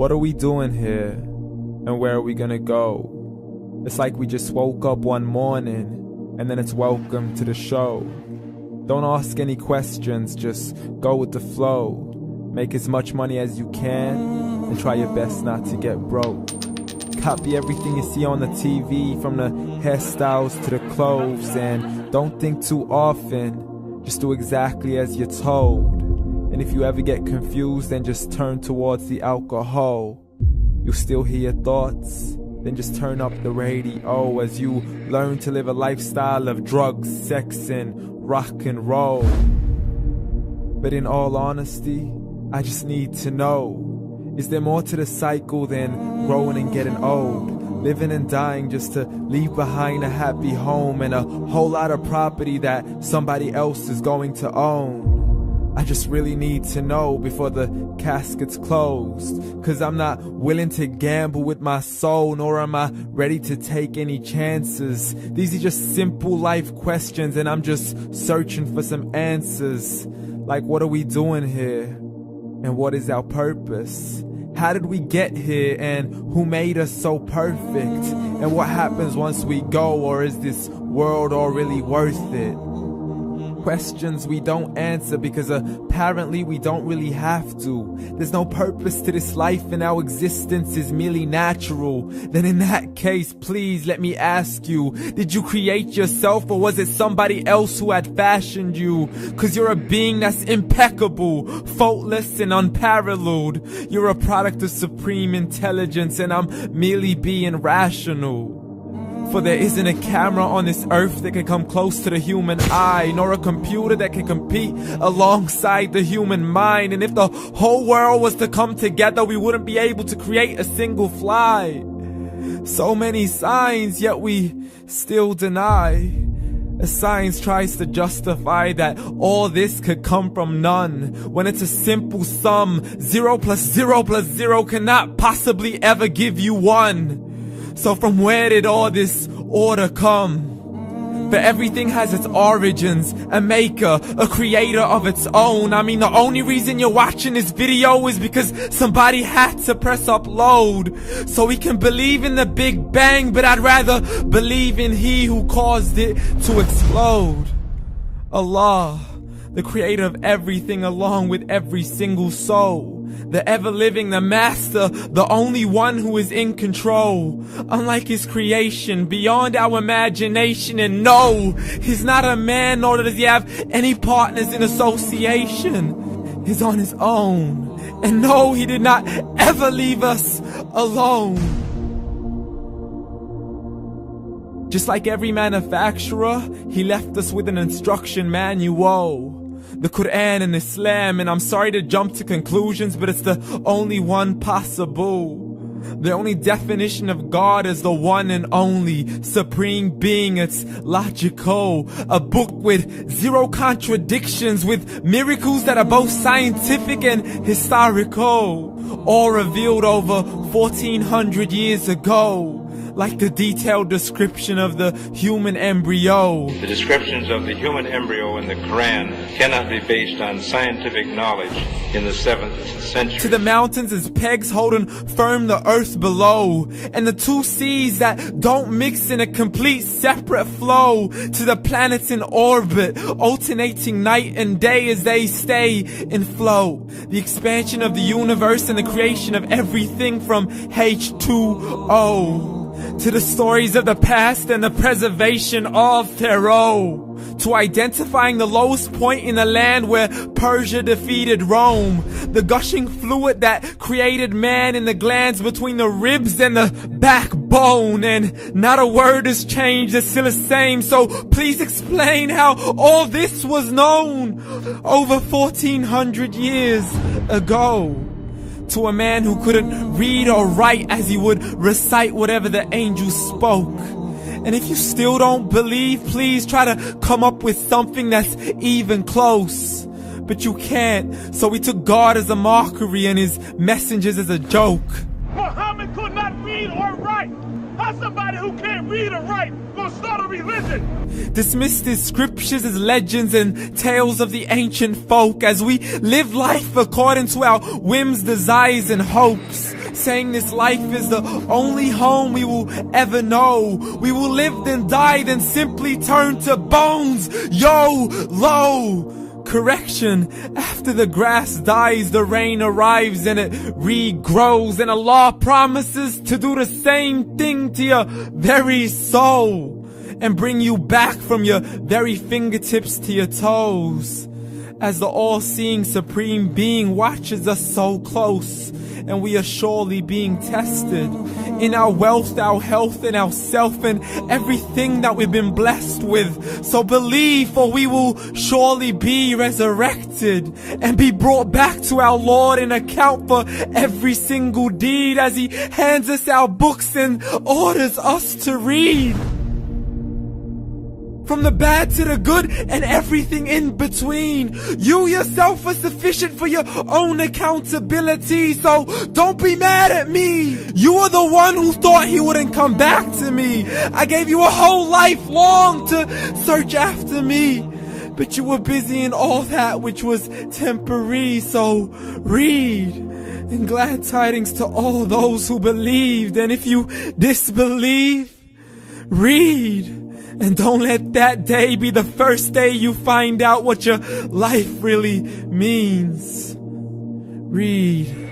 What are we doing here? And where are we gonna go? It's like we just woke up one morning and then it's welcome to the show. Don't ask any questions, just go with the flow. Make as much money as you can and try your best not to get broke. Copy everything you see on the TV, from the hairstyles to the clothes, and don't think too often, just do exactly as you're told. And if you ever get confused, then just turn towards the alcohol. You'll still hear your thoughts, then just turn up the radio as you learn to live a lifestyle of drugs, sex, and rock and roll. But in all honesty, I just need to know, is there more to the cycle than growing and getting old? Living and dying just to leave behind a happy home and a whole lot of property that somebody else is going to own. I just really need to know before the casket's closed, 'cause I'm not willing to gamble with my soul, nor am I ready to take any chances. These are just simple life questions and I'm just searching for some answers. Like, what are we doing here? And what is our purpose? How did we get here, and who made us so perfect? And what happens once we go, or is this world all really worth it? Questions we don't answer because apparently we don't really have to. There's no purpose to this life and our existence is merely natural. Then in that case, please let me ask you, did you create yourself, or was it somebody else who had fashioned you? 'Cause you're a being that's impeccable, faultless and unparalleled. You're a product of supreme intelligence and I'm merely being rational. For there isn't a camera on this earth that can come close to the human eye, nor a computer that can compete alongside the human mind. And if the whole world was to come together, we wouldn't be able to create a single fly. So many signs, yet we still deny. As science tries to justify that all this could come from none, when it's a simple sum. 0 plus 0 plus 0 cannot possibly ever give you 1. So from where did all this order come? For everything has its origins, a maker, a creator of its own. I mean, the only reason you're watching this video is because somebody had to press upload. So we can believe in the Big Bang, but I'd rather believe in He who caused it to explode. Allah, the creator of everything along with every single soul. The ever-living, the master, the only one who is in control. Unlike his creation, beyond our imagination. And no, he's not a man, nor does he have any partners in association. He's on his own. And no, he did not ever leave us alone. Just like every manufacturer, he left us with an instruction manual. The Quran and Islam, and I'm sorry to jump to conclusions, but it's the only one possible. The only definition of God is the one and only supreme being. It's logical, a book with 0 contradictions, with miracles that are both scientific and historical, all revealed over 1400 years ago. Like the detailed description of the human embryo. The descriptions of the human embryo in the Quran cannot be based on scientific knowledge in the 7th century. To the mountains as pegs holding firm the earth below, and the 2 seas that don't mix in a complete separate flow. To the planets in orbit, alternating night and day as they stay in flow. The expansion of the universe and the creation of everything from H2O. To the stories of the past and the preservation of Pharaoh. To identifying the lowest point in the land where Persia defeated Rome. The gushing fluid that created man in the glands between the ribs and the backbone. And not a word has changed, it's still the same. So please explain how all this was known over 1400 years ago. To a man who couldn't read or write as he would recite whatever the angels spoke. And if you still don't believe, please try to come up with something that's even close. But you can't, so we took God as a mockery and his messengers as a joke. Muhammad could not read or write. How's somebody who can't read or write gonna start a religion? Dismissed his scriptures as legends and tales of the ancient folk, as we live life according to our whims, desires and hopes. saying this life is the only home we will ever know. We will live then die, then simply turn to bones. YOLO! Correction, after the grass dies, the rain arrives and it regrows, and Allah promises to do the same thing to your very soul and bring you back from your very fingertips to your toes, as the all-seeing supreme being watches us so close, and we are surely being tested in our wealth, our health, and our self, and everything that we've been blessed with. So believe, for we will surely be resurrected and be brought back to our Lord and account for every single deed, as He hands us our books and orders us to read. From the bad to the good and everything in between. You yourself are sufficient for your own accountability, so don't be mad at me. You are the one who thought He wouldn't come back to me. I gave you a whole life long to search after me, but you were busy in all that which was temporary. So read, and glad tidings to all those who believed. And if you disbelieve, read. And don't let that day be the first day you find out what your life really means. Read.